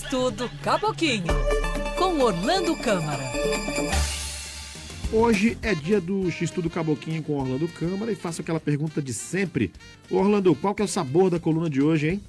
X-Tudo Caboquinho, com Orlando Câmara. Hoje é dia do X-Tudo Caboquinho com Orlando Câmara e faço aquela pergunta de sempre. Orlando, qual que é o sabor da coluna de hoje, hein?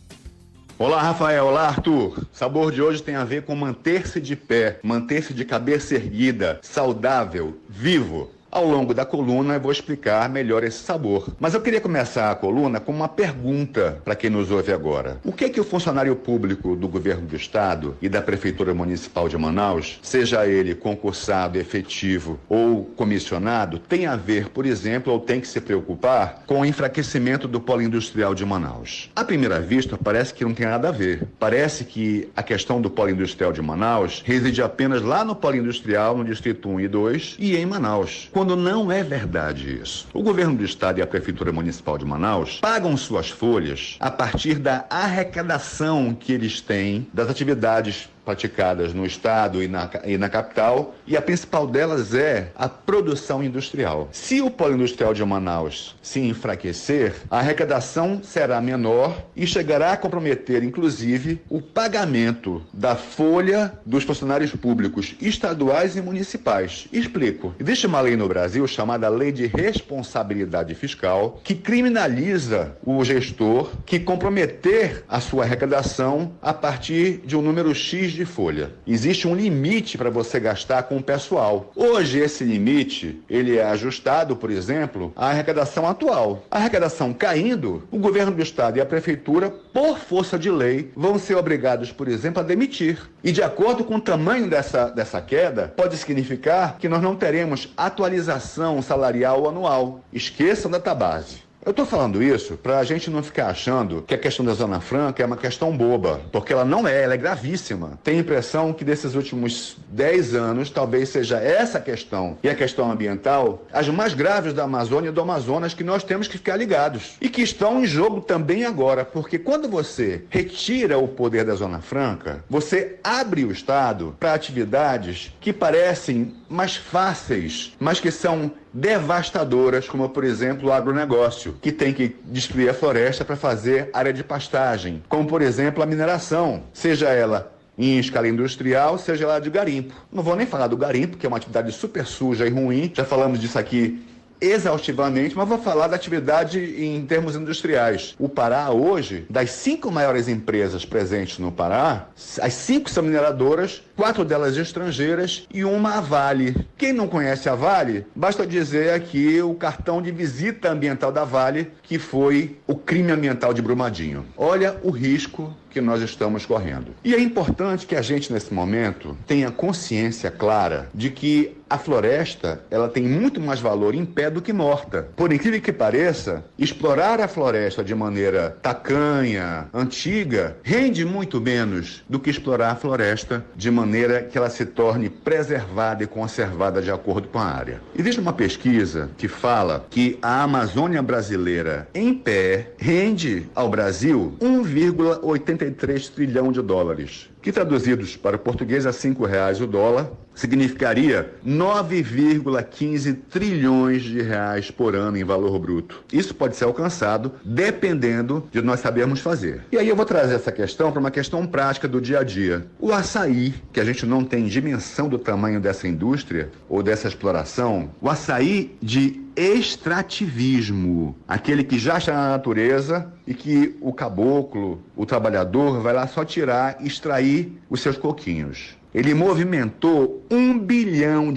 Olá, Rafael. Olá, Arthur. O sabor de hoje tem a ver com manter-se de pé, manter-se de cabeça erguida, saudável, vivo. Ao longo da coluna eu vou explicar melhor esse sabor. Mas eu queria começar a coluna com uma pergunta para quem nos ouve agora. O que o funcionário público do governo do estado e da Prefeitura Municipal de Manaus, seja ele concursado, efetivo ou comissionado, tem a ver, por exemplo, ou tem que se preocupar com o enfraquecimento do polo industrial de Manaus? À primeira vista, parece que não tem nada a ver. Parece que a questão do polo industrial de Manaus reside apenas lá no polo industrial, no Distrito 1 e 2 e em Manaus. Quando não é verdade isso. O governo do estado e a Prefeitura Municipal de Manaus pagam suas folhas a partir da arrecadação que eles têm das atividades praticadas no estado e na capital, e a principal delas é a produção industrial. Se o polo industrial de Manaus se enfraquecer, a arrecadação será menor e chegará a comprometer, inclusive, o pagamento da folha dos funcionários públicos estaduais e municipais. Explico. Existe uma lei no Brasil chamada Lei de Responsabilidade Fiscal, que criminaliza o gestor que comprometer a sua arrecadação a partir de um número X de folha. Existe um limite para você gastar com o pessoal. Hoje esse limite, ele é ajustado, por exemplo, à arrecadação atual. A arrecadação caindo, o governo do estado e a prefeitura, por força de lei, vão ser obrigados, por exemplo, a demitir. E de acordo com o tamanho dessa queda, pode significar que nós não teremos atualização salarial anual. Esqueçam da database. Eu estou falando isso para a gente não ficar achando que a questão da Zona Franca é uma questão boba, porque ela não é, ela é gravíssima. Tenho a impressão que desses últimos 10 anos, talvez seja essa questão e a questão ambiental, as mais graves da Amazônia e do Amazonas, que nós temos que ficar ligados. E que estão em jogo também agora, porque quando você retira o poder da Zona Franca, você abre o Estado para atividades que parecem mais fáceis, mas que são devastadoras, como por exemplo o agronegócio, que tem que destruir a floresta para fazer área de pastagem, como por exemplo a mineração, seja ela em escala industrial, seja ela de garimpo. Não vou nem falar do garimpo, que é uma atividade super suja e ruim, já falamos disso aqui exaustivamente, mas vou falar da atividade em termos industriais. O Pará hoje, das 5 maiores empresas presentes no Pará, as 5 são mineradoras, 4 delas estrangeiras e uma a Vale. Quem não conhece a Vale, basta dizer aqui o cartão de visita ambiental da Vale, que foi o crime ambiental de Brumadinho. Olha o risco que nós estamos correndo. E é importante que a gente, nesse momento, tenha consciência clara de que a floresta, ela tem muito mais valor em pé do que morta. Por incrível que pareça, explorar a floresta de maneira tacanha, antiga, rende muito menos do que explorar a floresta de maneira que ela se torne preservada e conservada de acordo com a área. Existe uma pesquisa que fala que a Amazônia brasileira, em pé, rende ao Brasil 1,83 trilhão de dólares, que traduzidos para o português a R$5 o dólar, significaria 9,15 trilhões de reais por ano em valor bruto. Isso pode ser alcançado dependendo de nós sabermos fazer. E aí eu vou trazer essa questão para uma questão prática do dia a dia. O açaí, que a gente não tem dimensão do tamanho dessa indústria ou dessa exploração, o açaí de extrativismo, aquele que já está na natureza e que o caboclo, o trabalhador, vai lá só tirar e extrair os seus coquinhos. Ele movimentou $1 bilhão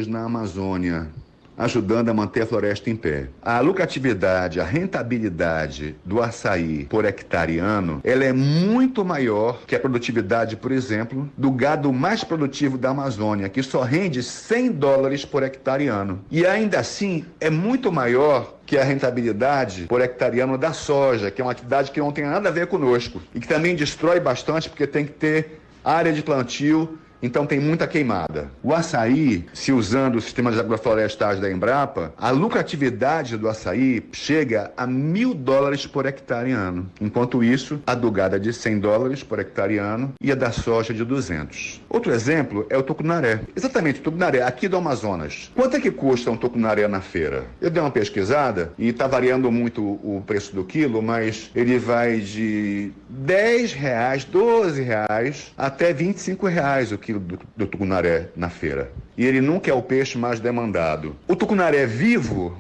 na Amazônia, ajudando a manter a floresta em pé. A lucratividade, a rentabilidade do açaí por hectare ano, ela é muito maior que a produtividade, por exemplo, do gado mais produtivo da Amazônia, que só rende $100 por hectare ano. E ainda assim, é muito maior que a rentabilidade por hectare ano da soja, que é uma atividade que não tem nada a ver conosco e que também destrói bastante porque tem que ter área de plantio então tem muita queimada. O açaí, se usando o sistema de agroflorestagem da Embrapa, a lucratividade do açaí chega a $1.000 por hectare ano. Enquanto isso, a do gado é de $100 por hectare ano e a da soja de 200. Outro exemplo é o tucunaré. Exatamente, o tucunaré aqui do Amazonas. Quanto é que custa um tucunaré na feira? Eu dei uma pesquisada e está variando muito o preço do quilo, mas ele vai de R$10, R$12 até R$25 o quilo do tucunaré na feira. E ele nunca é o peixe mais demandado. O tucunaré vivo,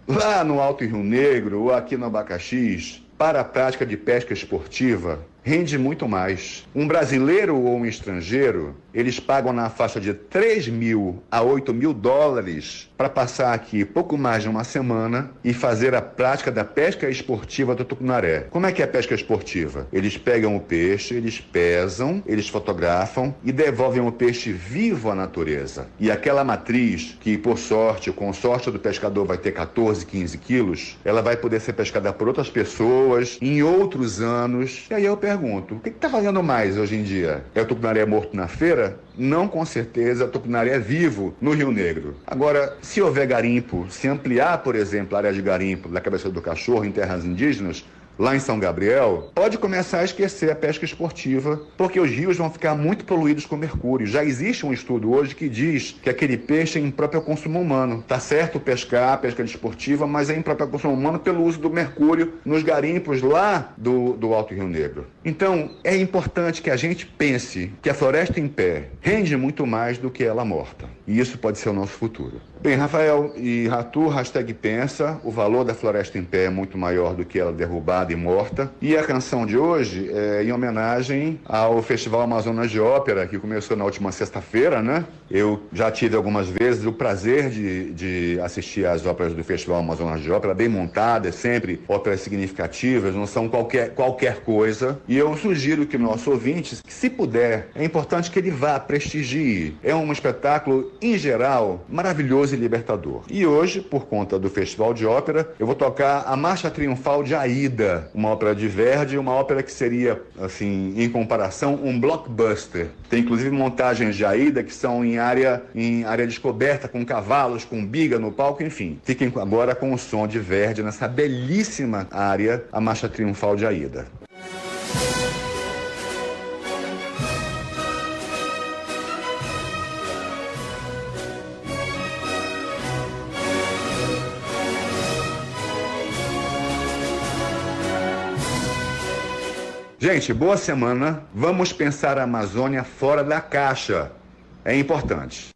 lá no Alto Rio Negro ou aqui no Abacaxis, para a prática de pesca esportiva, rende muito mais. Um brasileiro ou um estrangeiro, eles pagam na faixa de $3.000 a $8.000 para passar aqui pouco mais de uma semana e fazer a prática da pesca esportiva do tucunaré. Como é que é a pesca esportiva? Eles pegam o peixe, eles pesam, eles fotografam e devolvem o peixe vivo à natureza. E aquela matriz, que por sorte, o consórcio do pescador vai ter 14, 15 quilos, ela vai poder ser pescada por outras pessoas em outros anos. E aí eu pergunto, o que está valendo mais hoje em dia? É o tucunaré morto na feira? Não, com certeza, o tucunaré vivo no Rio Negro. Agora, se houver garimpo, se ampliar, por exemplo, a área de garimpo da Cabeça do Cachorro em terras indígenas, lá em São Gabriel, pode começar a esquecer a pesca esportiva, porque os rios vão ficar muito poluídos com mercúrio. Já existe um estudo hoje que diz que aquele peixe é impróprio ao consumo humano. Tá certo pescar, pesca esportiva, mas é impróprio ao consumo humano pelo uso do mercúrio nos garimpos lá do Alto Rio Negro. Então, é importante que a gente pense que a floresta em pé rende muito mais do que ela morta. E isso pode ser o nosso futuro. Bem, Rafael e Arthur, #pensa, o valor da floresta em pé é muito maior do que ela derrubada e morta. E a canção de hoje é em homenagem ao Festival Amazonas de Ópera, que começou na última sexta-feira, né? Eu já tive algumas vezes o prazer de assistir às óperas do Festival Amazonas de Ópera, bem montadas, sempre óperas significativas, não são qualquer coisa. E eu sugiro que o nosso ouvinte, se puder, é importante que ele vá, prestigie. É um espetáculo, em geral, maravilhoso e libertador. E hoje, por conta do Festival de Ópera, eu vou tocar a Marcha Triunfal de Aida, uma ópera de Verdi, uma ópera que seria, assim, em comparação, um blockbuster. Tem inclusive montagens de Aida que são em área descoberta, com cavalos, com biga no palco, enfim. Fiquem agora com o som de Verdi nessa belíssima área, a Marcha Triunfal de Aida. Gente, boa semana. Vamos pensar a Amazônia fora da caixa. É importante.